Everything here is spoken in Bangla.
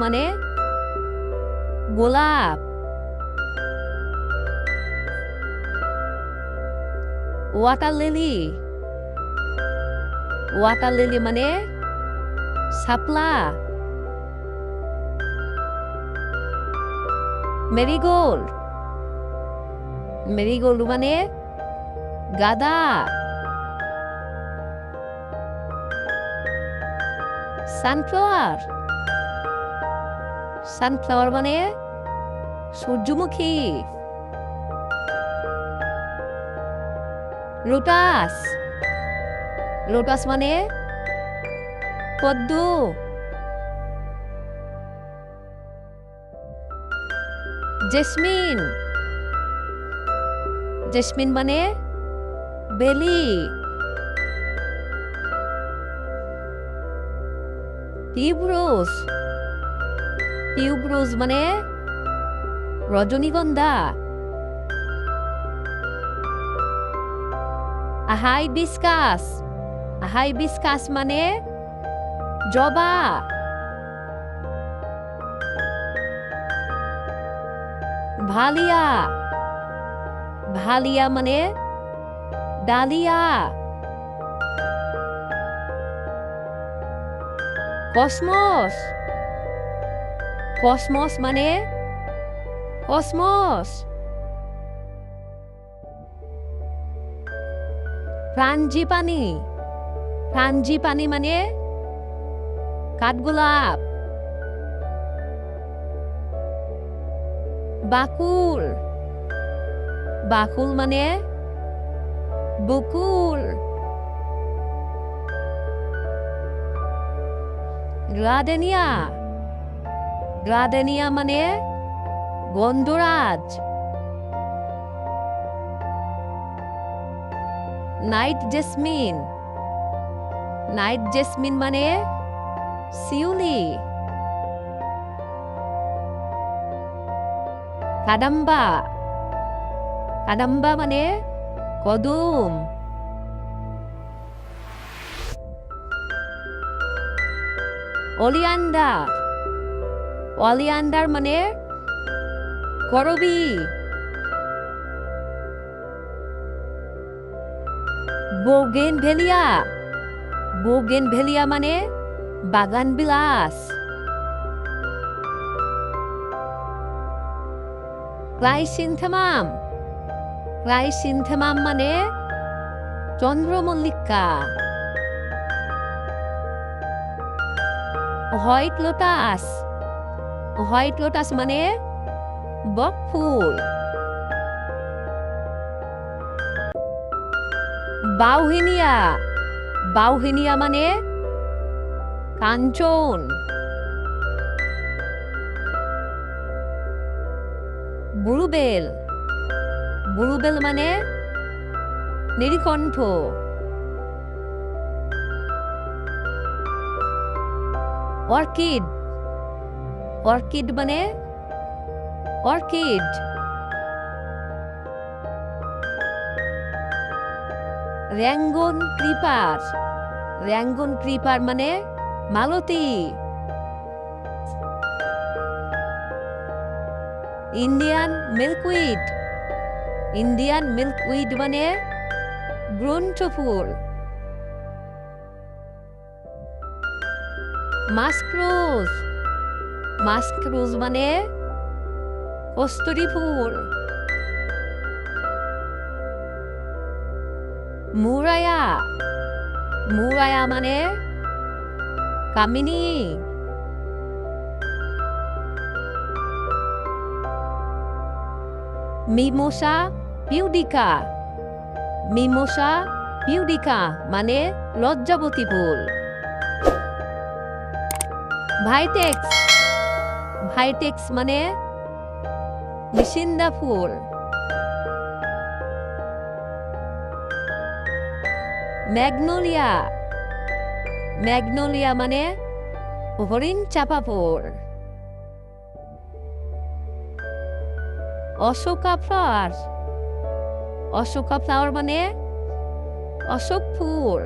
মানে গোলাপ। ওয়াটার লিলি, ওয়াটার লিলি মানে শাপলা। মেরিগোল্ড, মেরিগোল্ড মানে গাঁদা। সানফ্লাওয়ার, সানফ্লাওয়ার মানে সূর্যমুখী। লোটাস, লোটাস মানে পদ্ম। জেসমিন, জেসমিন মানে বেলি। টিউবরোজ, টিউবরোজ মানে রজনীগন্ধা। হাইবিস্কাস, হাইবিস্কাস মানে জবা। ভালিয়া, ভালিয়া মানে ডালিয়া। কসমস, কসমস মানে কসমস। ফ্রাঞ্জিপানি, ফ্রাঞ্জিপানি মানে কাঠগোলাপ। বাকুল, বাকুল মানে বকুল। গ্রাডেনিয়া, গ্রাডেনিয়া মানে গন্ধরাজ। নাইট জেসমিন, নাইট জেসমিন মানে শিউলি। কাদাম্বা, কাদাম্বা মানে কদম। অলিয়ান্ডার, অলিয়ান্ডার মানে করবি। বোগেনভেলিয়া, বোগেনভেলিয়া মানে বাগান বিলাস। ক্রাইসিন্থেমাম, ক্রাইসিন্থেমাম মানে চন্দ্রমল্লিকা। হোয়াইট লোটাস, হোয়াইট লোটাস মানে বকফুল। বাউহিনিয়া, বাউহিনিয়া মানে কাঞ্চন। ব্লুবেল, ব্লুবেল মানে নীলকণ্ঠ। অর্কিড, অর্কিড মানে অর্কিড। র্যাঙ্গন ক্রিপার, র্যাঙ্গন ক্রিপার মানে মালতী। ইন্ডিয়ান মিল্কউইড, ইন্ডিয়ান মিল্কউইড মানে গ্রন্থফুল। মাস্করোজ, মাস্করোজ মানে কস্তুরী ফুল। মুরায়া, মুরায়া মানে কামিনী। মিমোসা পিউডিকা, মিমোসা পিউডিকা মানে লজ্জাবতী ফুল। ভাইটেক্স, ভাইটেক্স মানে নিশিন্দা ফুল। ম্যাগনোলিয়া, ম্যাগনোলিয়া মানে হরিণ চাপা ফুল। অশোকা ফ্লাওয়ার, অশোকা ফ্লাওয়ার মানে অশোক ফুল।